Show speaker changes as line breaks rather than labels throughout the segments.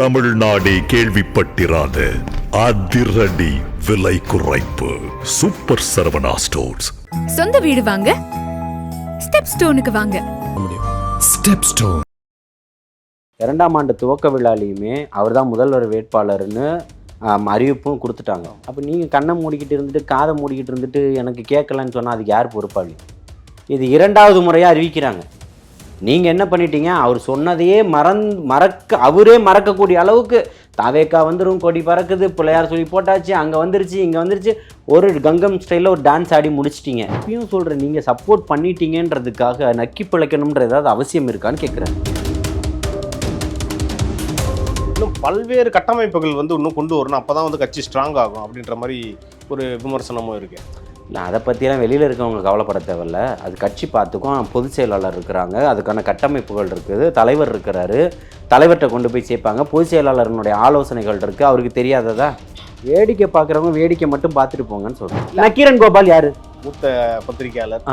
தமிழ்நாடே கேள்விப்பட்டிராத அதிரடி விலை குறைப்பு சூப்பர் சரவணா ஸ்டோர்ஸ்.
சொந்த வீடு வாங்க ஸ்டெப் ஸ்டோனுக்கு வாங்க.
ஸ்டெப் ஸ்டோன்
2ஆம் ஆண்டு துவக்க விழாலையுமே அவர் தான் முதல்வர் வேட்பாளர்னு அறிவிப்பும் கொடுத்துட்டாங்க. அப்போ நீங்கள் கண்ணை மூடிக்கிட்டு இருந்துட்டு காதை மூடிக்கிட்டு இருந்துட்டு எனக்கு கேட்கலன்னு சொன்னால் அதுக்கு யார் பொறுப்பாளி? இது 2வது முறையாக அறிவிக்கிறாங்க. நீங்கள் என்ன பண்ணிட்டீங்க? அவர் சொன்னதையே அவரே மறக்கக்கூடிய அளவுக்கு தாவேக்கா வந்துடும், கொடி பறக்குது, பிள்ளையார் சொல்லி போட்டாச்சு, அங்கே வந்துருச்சு, இங்கே வந்துருச்சு, ஒரு கங்கம் ஸ்டைலில் ஒரு டான்ஸ் ஆடி முடிச்சிட்டிங்க. இப்பயும் சொல்கிறேன், நீங்கள் சப்போர்ட் பண்ணிட்டீங்கன்றதுக்காக நக்கி பிழைக்கணுன்ற ஏதாவது அவசியம் இருக்கான்னு கேட்குறேன்.
இன்னும் பல்வேறு கட்டமைப்புகள் இன்னும் கொண்டு வரணும், அப்போ தான் கட்சி ஸ்ட்ராங் ஆகும் அப்படின்ற மாதிரி ஒரு விமர்சனமும் இருக்குது.
இல்லை, அதை பற்றியெல்லாம் வெளியில் இருக்கவங்க கவலைப்பட தேவையில்ல. அது கட்சி பார்த்துக்கும். பொதுச் செயலாளர் இருக்கிறாங்க, அதுக்கான கட்டமைப்புகள் இருக்குது, தலைவர் இருக்கிறாரு, தலைவர்கிட்ட கொண்டு போய் சேர்ப்பாங்க. பொதுச் செயலாளர்னுடைய ஆலோசனைகள் இருக்குது. அவருக்கு தெரியாததா? வேடிக்கை பார்க்குறவங்க வேடிக்கை மட்டும் பார்த்துட்டு போங்கன்னு சொல்கிறேன். நக்கீரன் கோபால் யார்?
மூத்த பத்திரிகையாளர்.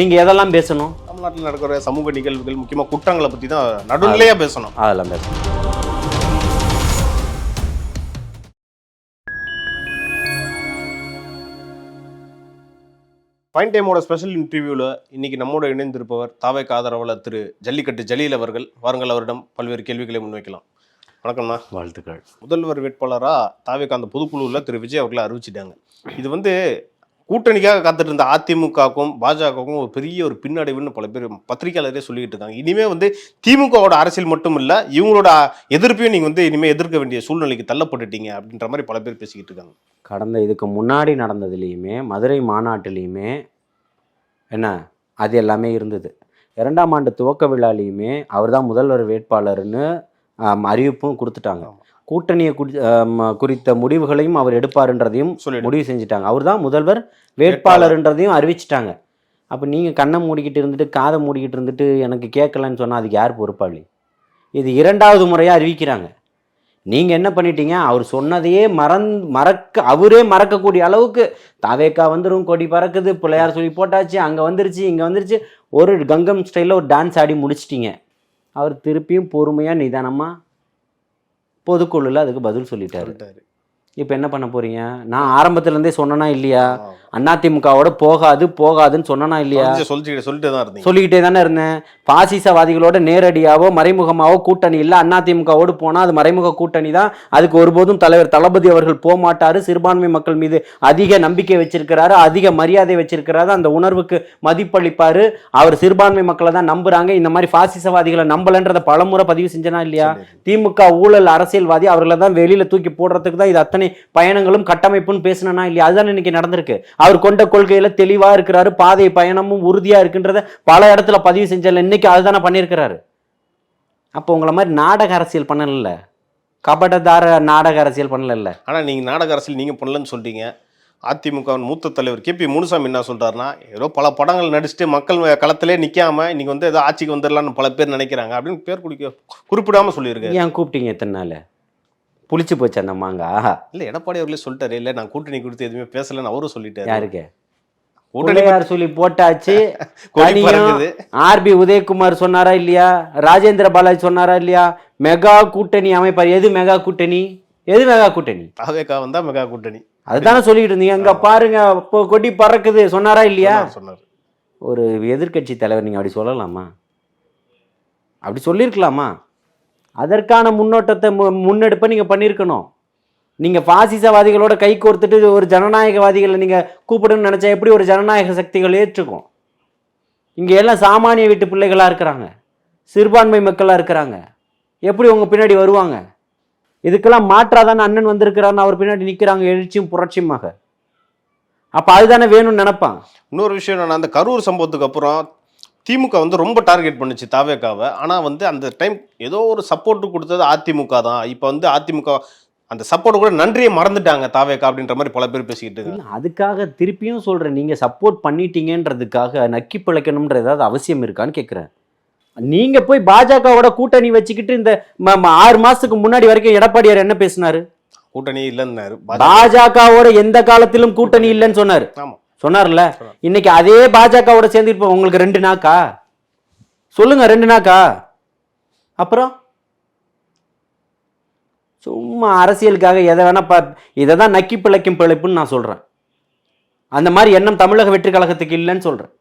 நீங்கள் எதெல்லாம் பேசணும்?
தமிழ்நாட்டில் நடக்கிற சமூக நிகழ்வுகள், முக்கியமாக குற்றங்களை பற்றி தான் நடுநிலையாக பேசணும்.
அதெல்லாம் பேசணும்.
பாயிண்ட் டைமோட ஸ்பெஷல் இன்டர்வியூவில் இன்றைக்கி நம்மோட இணைந்திருப்பவர் தாவேக்கா ஆதரவாளர் திரு ஜல்லிக்கட்டு ஜலீல் அவர்கள். வாருங்கள், அவரிடம் பல்வேறு கேள்விகளை முன்வைக்கலாம். வணக்கம்ண்ணா.
வாழ்த்துக்கள்.
முதல்வர் வேட்பாளராக தாவேக்கா அந்த பொதுக்குழுவில் திரு விஜய் அவர்களை அறிவிச்சிட்டாங்க. இது கூட்டணிக்காக காத்துட்டு இருந்த அதிமுகவுக்கும் பாஜகவுக்கும் ஒரு பெரிய பின்னடைவுன்னு பல பேர் பத்திரிகையாளரே சொல்லிக்கிட்டு இருக்காங்க. இனிமேல் திமுகவோட அரசியல் மட்டும் இல்லை, இவங்களோட எதிர்ப்பையும் நீங்கள் இனிமேல் எதிர்க்க வேண்டிய சூழ்நிலைக்கு தள்ளப்பட்டுட்டீங்க அப்படின்ற மாதிரி பல பேர் பேசிக்கிட்டு இருக்காங்க.
இதுக்கு முன்னாடி நடந்ததுலேயுமே மதுரை மாநாட்டிலையுமே அது எல்லாமே இருந்தது. 2ஆம் ஆண்டு துவக்க விழாலையுமே அவர் தான் முதல்வர் வேட்பாளர்னு அறிவிப்பும் கொடுத்துட்டாங்க. கூட்டணியை குறித்த முடிவுகளையும் அவர் எடுப்பாருன்றதையும் முடிவு செஞ்சுட்டாங்க. அவர் தான் முதல்வர் வேட்பாளர்ன்றதையும் அறிவிச்சிட்டாங்க. அப்போ நீங்கள் கண்ணை மூடிக்கிட்டு இருந்துட்டு காதை மூடிக்கிட்டு இருந்துட்டு எனக்கு கேட்கலன்னு சொன்னால் அதுக்கு யார் பொறுப்பாளி? இது 2வது முறையாக அறிவிக்கிறாங்க. நீங்கள் என்ன பண்ணிட்டீங்க? அவர் சொன்னதையே அவரே மறக்கக்கூடிய அளவுக்கு தாவேக்கா வந்துடும், கொடி பறக்குது, பிள்ளையார் சொல்லி போட்டாச்சு, அங்கே வந்துருச்சு, இங்கே வந்துருச்சு, ஒரு கங்கம் ஸ்டைலில் ஒரு டான்ஸ் ஆடி முடிச்சிட்டிங்க. அவர் திருப்பியும் பொறுமையாக நிதானமாக பொதுக்குழுல அதுக்கு பதில் சொல்லிட்டாரு. இப்போ என்ன பண்ண போறீங்க? நான் ஆரம்பத்துலேருந்தே சொன்னனா இல்லையா? அதிமுகவோட போகாதுன்னு சொன்னனா இல்லையா? சொல்லிக்கிட்டே தானே இருந்தேன். பாசிசவாதிகளோட நேரடியாவோ மறைமுகமாவோ கூட்டணி இல்லை. அதிமுகவோடு போனால் அது மறைமுக கூட்டணி தான். அதுக்கு ஒருபோதும் தலைவர் தளபதி அவர்கள் போக மாட்டாரு. சிறுபான்மை மக்கள் மீது அதிக நம்பிக்கை வச்சிருக்கிறாரு, அதிக மரியாதை வச்சிருக்கிறாரு, அந்த உணர்வுக்கு மதிப்பளிப்பாரு. அவர் சிறுபான்மை மக்களை தான் நம்புறாங்க. இந்த மாதிரி பாசிசவாதிகளை நம்பலன்றதை பலமுறை பதிவு செஞ்சனா இல்லையா? திமுக ஊழல் அரசியல்வாதி, அவர்களை தான் வெளியில தூக்கி போடுறதுக்கு தான் இது அத்தனை பயணங்களும் கட்டமைப்புன்னு பேசினா இல்லையா? அதுதான் இன்னைக்கு நடந்திருக்கு. அவர் கொண்ட கொள்கையில தெளிவா இருக்கிறாரு, பாதை பயணமும் உறுதியா இருக்குன்றத பல இடத்துல பதிவு செஞ்சல. இன்னைக்கு அதுதானே பண்ணியிருக்கிறாரு. அப்போ உங்களை மாதிரி நாடக அரசியல் பண்ணல, கபடதார நாடக அரசியல் பண்ணல.
ஆனா நீங்க நாடக அரசியல் நீங்க பண்ணலன்னு சொல்றீங்க. அதிமுக மூத்த தலைவர் KP முனுசாமி என்ன சொல்றாருன்னா, ஏதோ பல படங்கள் நடிச்சுட்டு மக்கள் களத்திலே நிக்காம இன்னைக்கு ஏதோ ஆட்சிக்கு வந்துடலான்னு பல பேர் நினைக்கிறாங்க அப்படின்னு பேர் குறிப்பிடாம சொல்லியிருக்காரு.
ஏன் கூப்பிட்டீங்க இத்தனை நாள்? புளிச்சு போச்சு அந்த மாங்கா?
இல்ல, எடப்பாடி அவர்களே சொல்லிட்டாரு, இல்ல நான் கூட்டணி கொடுத்து எதுவுமே பேசலன்னு அவரும் சொல்லிட்டாரு.
யாருக்கு? கூட்டணியார் சொல்லி போட்டாச்சு. RB உதயகுமார் சொன்னாரா இல்லையா? ராஜேந்திர பாலாஜி சொன்னாரா இல்லையா? மெகா கூட்டணி அமைப்பார். எது மெகா கூட்டணி?
தாவேக்கா வந்தா மெகா கூட்டணி.
அதுதானே சொல்லிட்டு இருந்தீங்க. அங்க பாருங்க கொடி பறக்குது சொன்னாரா இல்லையா? சொன்னார். ஒரு எதிர்கட்சி தலைவர் நீங்க அப்படி சொல்லலாமா? அப்படி சொல்லியிருக்கலாமா? அதற்கான முன்னெடுப்பை நீங்க பண்ணியிருக்கணும். நீங்க பாசிசவாதிகளோட கை கோர்த்துட்டு ஒரு ஜனநாயகவாதிகளை நீங்க கூப்பிடுன்னு நினைச்சா எப்படி ஒரு ஜனநாயக சக்திகள் ஏற்றுக்கும்? இங்க எல்லாம் சாமானிய வீட்டு பிள்ளைகளா இருக்கிறாங்க, சிறுபான்மை மக்களா இருக்கிறாங்க. எப்படி உங்க பின்னாடி வருவாங்க? இதுக்கெல்லாம் மாற்றாதான அண்ணன் வந்திருக்கிறான்னு அவர் பின்னாடி நிக்கிறாங்க, எழுச்சியும் புரட்சியுமாக. அப்ப அதுதானே வேணும்னு நினைப்பாங்க.
இன்னொரு விஷயம் என்னன்னா, அந்த கரூர் சம்பவத்துக்கு அப்புறம் திமுக ரொம்ப டார்கெட் பண்ணுச்சு தாவேக்காவை. ஆனால் அந்த டைம் ஏதோ ஒரு சப்போர்ட்டு கொடுத்தது அதிமுக தான். இப்போ அதிமுக அந்த சப்போர்ட் கூட நன்றியை மறந்துட்டாங்க தாவேக்கா அப்படின்ற மாதிரி பல பேர் பேசிக்கிட்டு இருக்காங்க.
அதுக்காக திருப்பியும் சொல்கிறேன், நீங்கள் சப்போர்ட் பண்ணிட்டீங்கன்றதுக்காக நக்கி பிழைக்கணுன்ற ஏதாவது அவசியம் இருக்கான்னு கேட்குறேன். நீங்கள் போய் பாஜகவோட கூட்டணி வச்சுக்கிட்டு இந்த 6 மாதத்துக்கு முன்னாடி வரைக்கும் எடப்பாடியார் என்ன பேசினாரு?
கூட்டணி இல்லைன்னாரு.
பாஜகவோட எந்த காலத்திலும் கூட்டணி இல்லைன்னு சொன்னார். ஆமாம், சொன்னார்ல. இன்னைக்கு அதே பாஜகவோட சேர்ந்து இருப்போம். உங்களுக்கு 2 நாக்கா? சொல்லுங்க, 2 நாக்கா? அப்புறம் சும்மா அரசியலுக்காக எதை வேணா இதை தான் நக்கி பிழைக்கும் பிழைப்புன்னு நான் சொல்கிறேன். அந்த மாதிரி எண்ணம் தமிழக வெற்றி கழகத்துக்கு இல்லைன்னு சொல்கிறேன்.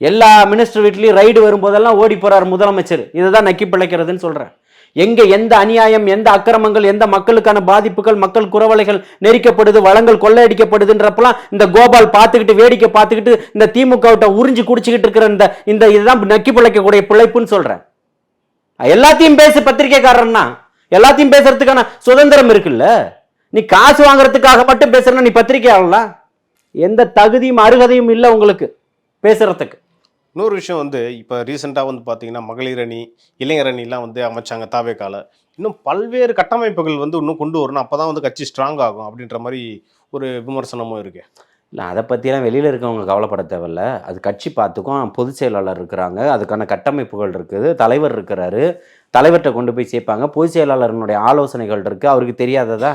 எல்லா மினிஸ்டர் வீட்லேயும் ரைடு வரும்போதெல்லாம் ஓடி போகிறார் முதலமைச்சர். இதை தான் நக்கி பிழைக்கிறதுன்னு சொல்கிறேன். எங்க எந்த அநியாயம், எந்த அக்கிரமங்கள், எந்த மக்களுக்கான பாதிப்புகள், மக்கள் குறவலைகள் நெரிக்கப்படுது, வளங்கள் கொள்ளையடிக்கப்படுதுன்றப்பெல்லாம் இந்த கோபால் பார்த்துக்கிட்டு வேடிக்கை பார்த்துக்கிட்டு இந்த திமுக உறிஞ்சு குடிச்சுக்கிட்டு இருக்கிற இந்த இதுதான் நக்கி பிழைக்கக்கூடிய பிழைப்புன்னு சொல்றேன். எல்லாத்தையும் பேசு பத்திரிகைக்காரன்னா, எல்லாத்தையும் பேசுறதுக்கான சுதந்திரம் இருக்குல்ல. நீ காசு வாங்குறதுக்காக மட்டும் பேசுறனா நீ பத்திரிகையாளலாம்? எந்த தகுதியும் அருகதையும் இல்லை உங்களுக்கு பேசுறதுக்கு.
இன்னொரு விஷயம் வந்து இப்போ ரீசெண்டாக வந்து பார்த்தீங்கன்னா மகளிர் அணி, இளைஞர் அணிலாம் வந்து அமைச்சாங்க தாவேக்கால. இன்னும் பல்வேறு கட்டமைப்புகள் வந்து இன்னும் கொண்டு வரணும், அப்போ தான் வந்து கட்சி ஸ்ட்ராங் ஆகும் அப்படின்ற மாதிரி ஒரு விமர்சனமும் இருக்கு.
இல்லை, அதை பற்றியெல்லாம் வெளியில் இருக்கவங்க கவலைப்பட தேவையில்ல. அது கட்சி பார்த்துக்கும். பொதுச் செயலாளர் இருக்கிறாங்க, அதுக்கான கட்டமைப்புகள் இருக்குது, தலைவர் இருக்கிறாரு, தலைவர்கிட்ட கொண்டு போய் சேர்ப்பாங்க. பொதுச் செயலாளர்னுடைய ஆலோசனைகள் இருக்குது. அவருக்கு தெரியாததா?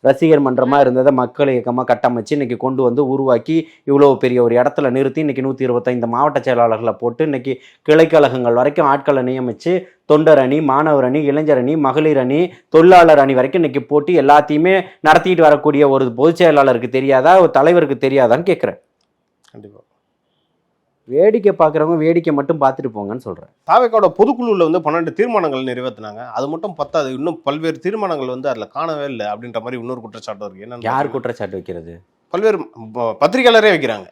ரசிகர் மன்றமாக இருந்ததை மக்கள் இயக்கமாக கட்டமைச்சு இன்னைக்கு கொண்டு வந்து உருவாக்கி இவ்வளோ பெரிய ஒரு இடத்துல நிறுத்தி இன்னைக்கு 125 மாவட்ட செயலாளர்களை போட்டு இன்னைக்கு கிளைக்கழகங்கள் வரைக்கும் ஆட்களை நியமித்து தொண்டர் அணி, மாணவர் அணி, இளைஞர் அணி, மகளிர் அணி, தொழிலாளர் அணி வரைக்கும் இன்னைக்கு போட்டு எல்லாத்தையுமே நடத்திட்டு வரக்கூடிய ஒரு பொதுச் செயலாளருக்கு தெரியாதா, ஒரு தலைவருக்கு தெரியாதான்னு கேட்குறேன்.
கண்டிப்பாக
வேடிக்கை பார்க்குறவங்க வேடிக்கை மட்டும் பார்த்துட்டு போங்கன்னு சொல்கிறேன்.
தாவேக்காவோட பொதுக்குழுவில் வந்து 12 தீர்மானங்கள் நிறைவேற்றினாங்க. அது மட்டும் பத்தாது, இன்னும் பல்வேறு தீர்மானங்கள் வந்து அதில் காணவே இல்லை அப்படின்ற மாதிரி இன்னொரு குற்றச்சாட்டு இருக்கு. என்ன
யார் குற்றச்சாட்டு வைக்கிறது?
பல்வேறு பத்திரிகையாளரே வைக்கிறாங்க.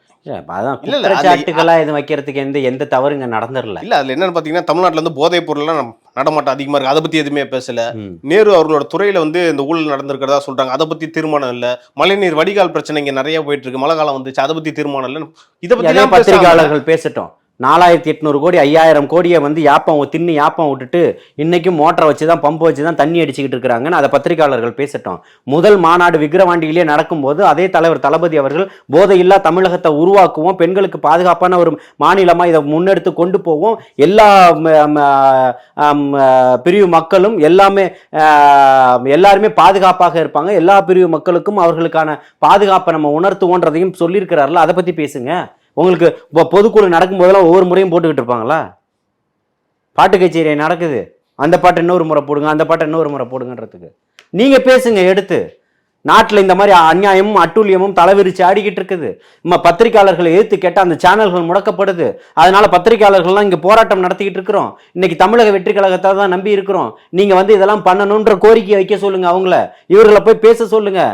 அதான் குற்றச்சாட்டுகளா இது வைக்கிறதுக்கு எந்த தவறுங்க நடந்துடல.
இல்ல அதுல என்னன்னு பாத்தீங்கன்னா, தமிழ்நாட்டுல இருந்து போதைப் பொருள்லாம் நடமாட்டம் அதிகமா இருக்கு, அதை பத்தி எதுவுமே பேசல. நேரு அவர்களோட துறையில வந்து இந்த ஊழல் நடந்திருக்கிறதா சொல்றாங்க, அதை பத்தி தீர்மானம் இல்ல. மழைநீர் வடிகால் பிரச்சனை இங்க நிறைய போயிட்டு இருக்கு, மழை காலம் வந்துச்சு, அதை பத்தி தீர்மானம் இல்ல. இதை பத்தி
பத்திரிகையாளர்கள் பேசட்டும். 4800 கோடி 5000 கோடியை வந்து யாப்பம் விட்டுட்டு இன்னைக்கும் மோட்டரை வச்சு தான், பம்பு வச்சு தான் தண்ணி அடிச்சுக்கிட்டு இருக்கிறாங்கன்னு அதை பத்திரிகையாளர்கள் பேசட்டும். முதல் மாநாடு விக்கிரவாண்டியிலே நடக்கும்போது அதே தலைவர் தளபதி அவர்கள் போதையில்லா தமிழகத்தை உருவாக்குவோம், பெண்களுக்கு பாதுகாப்பான ஒரு மாநிலமாக இதை முன்னெடுத்து கொண்டு போவோம், எல்லா பிரிவு மக்களும் எல்லாருமே பாதுகாப்பாக இருப்பாங்க, எல்லா பிரிவு மக்களுக்கும் அவர்களுக்கான பாதுகாப்பை நம்ம உணர்த்துவோன்றதையும் சொல்லியிருக்கிறார்கள். அதை பற்றி பேசுங்க. உங்களுக்கு பொதுக்குழு நடக்கும் போதெல்லாம் ஒவ்வொரு முறையும் போட்டுக்கிட்டு இருப்பாங்களா? பாட்டு கச்சேரி நடக்குது, அந்த பாட்டு இன்னொரு முறை போடுங்க, அந்த பாட்டை இன்னொரு முறை போடுங்கன்றதுக்கு நீங்க பேசுங்க. எடுத்து நாட்டில் இந்த மாதிரி அநியாயமும் அட்டூழியமும் தலைவிரிச்சு ஆடிக்கிட்டு இருக்குது. நம்ம பத்திரிகையாளர்களை எதிர்த்து கேட்டால் அந்த சேனல்கள் முடக்கப்படுது. அதனால பத்திரிகையாளர்கள்லாம் இங்கே போராட்டம் நடத்திக்கிட்டு இருக்கிறோம். இன்னைக்கு தமிழக வெற்றி கழகத்தை தான் நம்பி இருக்கிறோம். நீங்கள் வந்து இதெல்லாம் பண்ணணுன்ற கோரிக்கை வைக்க சொல்லுங்க, அவங்கள இவர்களை போய் பேச சொல்லுங்க.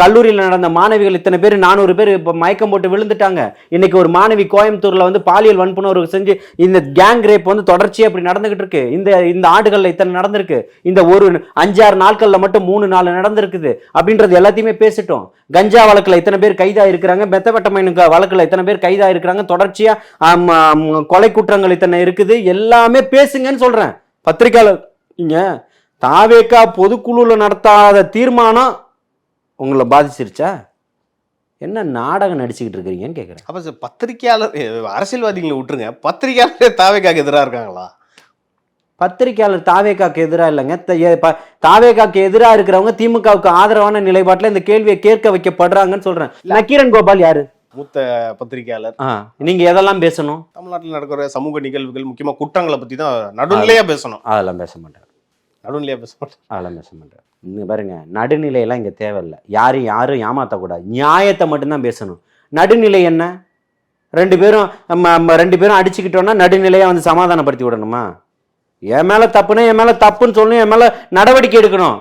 கல்லூரியில் நடந்த மாணவிகள் இத்தனை பேர் 400 பேர் இப்போ மயக்கம் போட்டு விழுந்துட்டாங்க. இன்னைக்கு ஒரு மாணவி கோயம்புத்தூர்ல வந்து பாலியல் வன்புணர்வு செஞ்சு இந்த கேங் ரேப் வந்து தொடர்ச்சியாக இப்படி நடந்துகிட்டு இருக்கு. இந்த ஆண்டுகளில் இத்தனை நடந்திருக்கு. இந்த ஒரு 5-6 நாட்கள்ல மட்டும் 3-4 நடந்திருக்குது அப்படின்ற எல்லாத்தையுமே பேசிட்டோம். கஞ்சா வழக்குல இத்தனை பேர் கைதா இருக்கிறாங்க, மெத்தவட்டமைன் வழக்குல இத்தனை பேர் கைதா இருக்கிறாங்க, தொடர்ச்சியா கொலை குற்றங்கள் இத்தனை இருக்குது, எல்லாமே பேசுங்கன்னு சொல்றேன். பத்திரிகையாளர் நீங்க தாவேகா பொதுக்குழுல நடத்தாத தீர்மானம் உங்களை பாதிச்சிருச்சா? என்ன நாடகம் நடிச்சுக்கிட்டு இருக்கிறீங்கன்னு கேட்குறேன்.
அப்போ பத்திரிகையாளர், அரசியல்வாதிகளை விட்டுருங்க, பத்திரிகையாளர் தாவேகாக்கு எதிராக இருக்காங்களா?
பத்திரிகையாளர் தாவேகாக்கு எதிராக இல்லைங்க. தாவேகாக்கு எதிராக இருக்கிறவங்க திமுகவுக்கு ஆதரவான நிலைப்பாட்டில் இந்த கேள்வியை கேட்க வைக்கப்படுறாங்கன்னு சொல்றேன். நக்கீரன் கோபால் யாரு?
மூத்த பத்திரிகையாளர்.
நீங்க எதெல்லாம் பேசணும்?
தமிழ்நாட்டில் நடக்கிற சமூக நிகழ்வுகள், முக்கியமா குற்றங்களை பத்தி தான் நடுநிலையா பேசணும்.
அதெல்லாம் பேச மாட்டேன்.
நடுநிலையா பேச மாட்டேன்.
அதெல்லாம் பேச மாட்டேன். இங்க பாருங்க, நடுநிலையெல்லாம் இங்க தேவையில்லை. யாரும் ஏமாத்தக்கூடாது, நியாயத்தை மட்டும்தான் பேசணும். நடுநிலை என்ன? ரெண்டு பேரும் அடிச்சுக்கிட்டோம்னா நடுநிலையா வந்து சமாதானப்படுத்தி விடணுமா? என் மேல தப்புனா என் மேல தப்புன்னு சொல்லணும், என் மேல நடவடிக்கை எடுக்கணும்.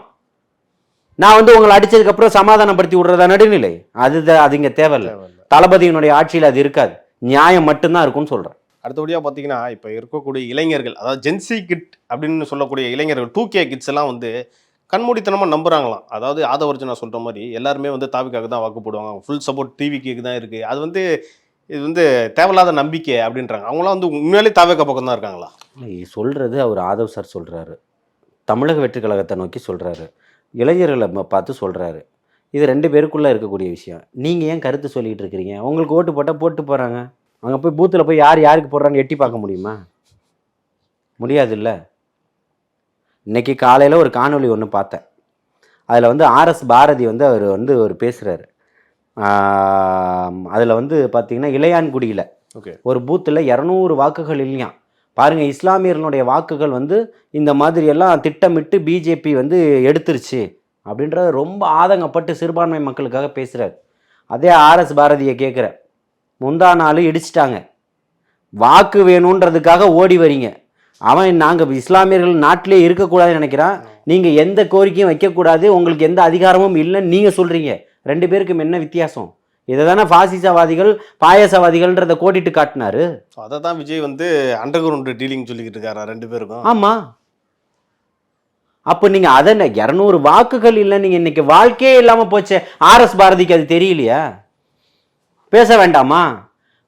நான் வந்து உங்களை அடிச்சதுக்கு அப்புறம் சமாதானப்படுத்தி விடுறதா நடுநிலை? அது இங்க தேவையில்லை. தளபதியினுடைய ஆட்சியில் அது இருக்காது. நியாயம் மட்டும்தான் இருக்கும்னு சொல்றேன்.
அடுத்தபடியாக பார்த்தீங்கன்னா, இப்போ இருக்கக்கூடிய இளைஞர்கள், அதாவது ஜென்சி கிட் அப்படின்னு சொல்லக்கூடிய இளைஞர்கள், 2K கிட்ஸ் எல்லாம் வந்து கண்மூடித்தனமாக நம்புறாங்களாம். அதாவது ஆதவர்ஜனா சொல்கிற மாதிரி எல்லாருமே வந்து தாவிக்காக தான் வாக்கு போடுவாங்க, ஃபுல் சப்போர்ட் டிவிக்கு தான் இருக்குது. அது வந்து இது வந்து தேவையில்லாத நம்பிக்கை அப்படின்றாங்க. அவங்களாம் வந்து உண்மையிலே தாவேக்கா பக்கம் தான் இருக்காங்களா?
சொல்றது அவர் ஆதவ் சார் சொல்றாரு, தமிழக வெற்றி கழகத்தை நோக்கி சொல்றாரு, இளைஞர்களை பார்த்து சொல்றாரு. இது 2 பேருக்குள்ள இருக்கக்கூடிய விஷயம். நீங்க ஏன் கருத்து சொல்லிட்டு இருக்கிறீங்க? உங்களுக்கு ஓட்டு போட்டால் போட்டு போறாங்க, அங்கே போய் பூத்தில் போய் யாருக்கு போடுறான்னு எட்டி பார்க்க முடியுமா? முடியாது இல்லை. இன்னைக்கு காலையில் ஒரு காணொலி ஒன்று பார்த்தேன். அதில் வந்து RS பாரதி வந்து அவர் பேசுகிறாரு. அதில் வந்து பார்த்தீங்கன்னா இளையான்குடியில் ஒரு பூத்தில் 200 வாக்குகள் இல்லையா பாருங்கள். இஸ்லாமியர்களுடைய வாக்குகள் வந்து இந்த மாதிரியெல்லாம் திட்டமிட்டு பிஜேபி வந்து எடுத்துருச்சு அப்படின்றத ரொம்ப ஆதங்கப்பட்டு சிறுபான்மை மக்களுக்காக பேசுகிறார். அதே ஆர்எஸ் பாரதியை கேட்குற, முந்தா நாள் இடிச்சிட்டாங்க, வாக்கு வேணுன்றதுக்காக ஓடி வரீங்க. அவன் நாங்கள் இஸ்லாமியர்கள் நாட்டிலே இருக்கக்கூடாதுன்னு நினைக்கிறான். நீங்கள் எந்த கோரிக்கையும் வைக்கக்கூடாது, உங்களுக்கு எந்த அதிகாரமும் இல்லைன்னு நீங்கள் சொல்கிறீங்க. ரெண்டு பேருக்கும் என்ன வித்தியாசம்? இதை தானே பாசிசவாதிகள் பாயசவாதிகள்ன்றதை கோடிட்டு காட்டினாரு.
அதை தான் விஜய் வந்து அண்டர் கிரவுண்ட் டீலிங் சொல்லிக்கிட்டு இருக்காரா ரெண்டு பேருக்கும்.
ஆமாம். அப்போ நீங்கள் அதை 200 வாக்குகள் இல்லை, நீங்கள் இன்னைக்கு வாழ்க்கையே இல்லாமல் போச்சே. ஆர்எஸ் பாரதிக்கு அது தெரியலையா? பேச வேண்டாமா?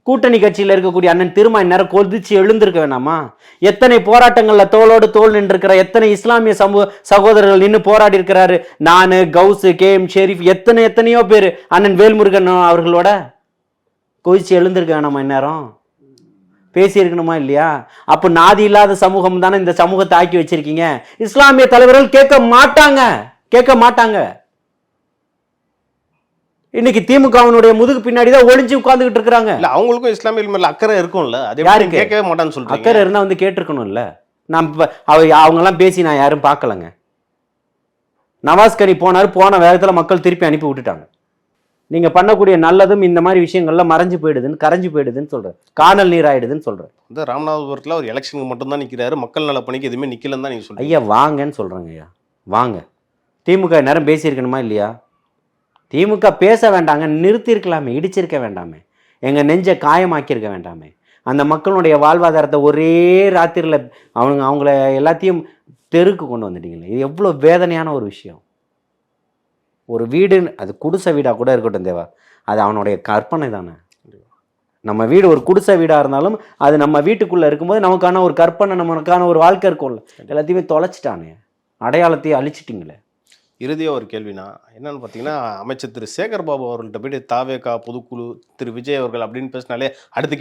கூட்டணி கட்சியில் இருக்கக்கூடிய அண்ணன் திரும்ப இந்நேரம் கொதிச்சு எழுந்திருக்க வேணாமா? எத்தனை போராட்டங்களில் தோளோடு தோல் நின்றுருக்கிற எத்தனை இஸ்லாமிய சகோதரர்கள் நின்று போராடி இருக்கிறாரு. நான், கவுசு, KM ஷெரீப், எத்தனையோ பேர் அண்ணன் வேல்முருகன் அவர்களோட கொதிச்சு எழுந்திருக்க வேணாமா? இந்நேரம் பேசியிருக்கணுமா இல்லையா? அப்போ நாதி இல்லாத சமூகம் தானே இந்த சமூகத்தை ஆக்கி வச்சிருக்கீங்க. இஸ்லாமிய தலைவர்கள் கேட்க மாட்டாங்க. இன்னைக்கு திமுகவினுடைய முதுகு பின்னாடி தான் ஒளிஞ்சு உட்கார்ந்துகிட்டு இருக்காங்க.
இல்ல அவங்களுக்கும் இஸ்லாமியர்கள் மேல அக்கறை இருக்கும்ல, அது
யாருக்கு
கேட்கவே மாட்டான்னு சொல்றீங்க?
அக்கறை இருந்தா வந்து கேட்டிருக்கணும்ல. நான் அவங்க எல்லாம் பேசி நான் யாரும் பார்க்கலங்க. நவாஸ்கனி போன வேகத்துல மக்கள் திருப்பி அனுப்பி விட்டுட்டாங்க. நீங்க பண்ணக்கூடிய நல்லதும் இந்த மாதிரி விஷயங்கள்ல மறைஞ்சு போயிடுதுன்னு, கரைஞ்சு போயிடுதுன்னு சொல்றேன். காணல் நீர் ஆயிடுதுன்னு சொல்றேன்.
வந்து ராமநாதபுரத்துல ஒரு எலெக்ஷனுக்கு மட்டும் தான் நிக்கிறாரு, மக்கள் நல பணிக்கு எதுவுமே நிக்கலன்னு தான் நீங்க சொல்றீங்க.
ஐயா வாங்கன்னு சொல்றேங்க. ஐயா வாங்க. திமுக நேரம் பேசியிருக்கணுமா இல்லையா? திமுக பேச வேண்டாங்க, நிறுத்தியிருக்கலாமே, இடிச்சிருக்க வேண்டாமே, எங்கள் நெஞ்சை காயமாக்கியிருக்க வேண்டாமே. அந்த மக்களுடைய வாழ்வாதாரத்தை ஒரே ராத்திரியில் அவங்கள எல்லாத்தையும் தெருக்கு கொண்டு வந்துட்டீங்களே. இது எவ்வளோ வேதனையான ஒரு விஷயம். ஒரு வீடு, அது குடிசை வீடாக கூட இருக்கட்டும் தேவா, அது அவனுடைய கற்பனை தானே. நம்ம வீடு ஒரு குடிசை வீடாக இருந்தாலும் அது நம்ம வீட்டுக்குள்ளே இருக்கும்போது நமக்கான ஒரு கற்பனை, நமக்கான ஒரு வாழ்க்கை இருக்கும்ல. எல்லாத்தையுமே தொலைச்சிட்டானே, அடையாளத்தையே அழிச்சிட்டிங்களே.
இறுதியாக ஒரு கேள்வினா என்னன்னு பார்த்தீங்கன்னா, அமைச்சர் திரு சேகர் பாபு அவர்கள்ட்ட போயிட்டு தாவேகா பொதுக்குழு திரு விஜய் அவர்கள் அப்படின்னு பேசினாலே அடுத்த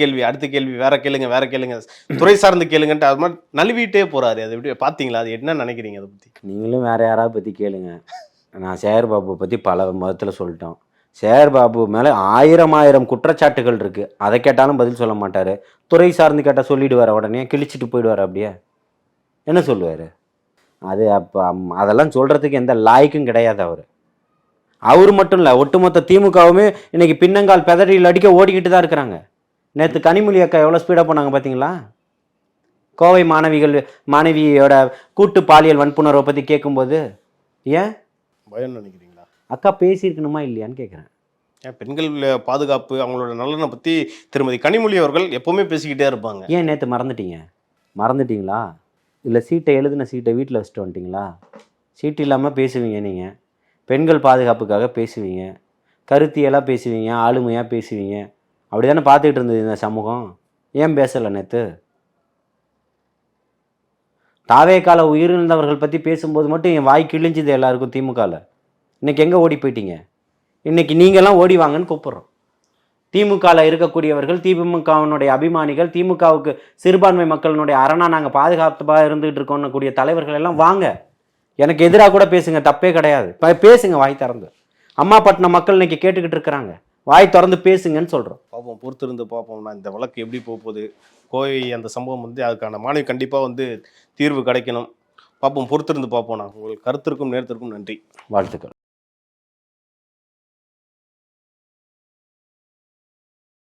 கேள்வி வேற கேளுங்க துறை சார்ந்து கேளுங்கன்ட்டு அது மாதிரி நழுவிட்டே போறாரு. அதை எப்படி பார்த்தீங்களா? அது என்ன நினைக்கிறீங்க அதை பற்றி?
நீங்களும் வேற யாராவது பற்றி கேளுங்க. நான் சேகர் பாபுவை பற்றி பல மதத்தில் சொல்லிட்டோம். சேகர் பாபு மேலே ஆயிரம் குற்றச்சாட்டுகள் இருக்குது. அதை கேட்டாலும் பதில் சொல்ல மாட்டார். துறை சார்ந்து கேட்டால் சொல்லிடுவார், உடனே கிழிச்சிட்டு போயிடுவார். அப்படியே என்ன சொல்லுவார்? அது அப்போ அதெல்லாம் சொல்கிறதுக்கு எந்த லாய்க்கும் கிடையாது. அவர் மட்டும் இல்லை, ஒட்டுமொத்த திமுகவுமே இன்னைக்கு பின்னங்கால் பெதறியில் அடிக்க ஓடிக்கிட்டு தான் இருக்கிறாங்க. நேற்று கனிமொழி அக்கா எவ்வளோ ஸ்பீடாக போனாங்க பார்த்தீங்களா? கோவை மாணவியோட கூட்டு பாலியல் வன்புணர்வை பற்றி கேட்கும்போது ஏன்
பயம் நினைக்கிறீங்களா?
அக்கா பேசியிருக்கணுமா இல்லையான்னு கேட்குறேன்.
ஏன் பெண்கள் பாதுகாப்பு அவங்களோட நலனை பற்றி திருமதி கனிமொழி அவர்கள் எப்போவுமே பேசிக்கிட்டே இருப்பாங்க.
ஏன் நேற்று மறந்துட்டீங்களா? இல்லை எழுதின சீட்டை வீட்டில் வச்சுட்டு வந்துட்டிங்களா? சீட்டு இல்லாமல் பேசுவீங்க நீங்கள், பெண்கள் பாதுகாப்புக்காக பேசுவீங்க, கருத்தியெல்லாம் பேசுவீங்க, ஆளுமையாக பேசுவீங்க. அப்படி தானே பார்த்துக்கிட்டு இருந்தது இந்த சமூகம். ஏன் பேசலை நேற்று? தாவேக்கால உயிரிழந்தவர்கள் பற்றி பேசும்போது மட்டும் என் வாய் கிழிஞ்சுது எல்லாருக்கும் திமுகவில். இன்றைக்கி எங்கே ஓடி போயிட்டீங்க? இன்றைக்கி நீங்கள்லாம் ஓடி வாங்கன்னு கூப்பிட்றோம். திமுகவில் இருக்கக்கூடியவர்கள், திமுகவினுடைய அபிமானிகள், திமுகவுக்கு சிறுபான்மை மக்களினுடைய அரணா நாங்கள் பாதுகாப்பாக இருந்துகிட்டு இருக்கோம்னு கூடிய தலைவர்கள் எல்லாம் வாங்க, எனக்கு எதிராக கூட பேசுங்க, தப்பே கிடையாது. பேசுங்க வாய் திறந்து. அம்மாப்பட்டினம் மக்கள் இன்னைக்கு கேட்டுக்கிட்டு இருக்கிறாங்க, வாய் திறந்து பேசுங்கன்னு சொல்கிறோம்.
பார்ப்போம், பொறுத்திருந்து பார்ப்போம்னா இந்த வழக்கு எப்படி போகுது. கோவை அந்த சம்பவம் வந்து அதுக்கான மாணவி கண்டிப்பாக வந்து தீர்வு கிடைக்கணும். பார்ப்போம், பொறுத்திருந்து பார்ப்போம். நான் உங்களுக்கு கருத்திற்கும் நேரத்திற்கும் நன்றி,
வாழ்த்துக்கள்.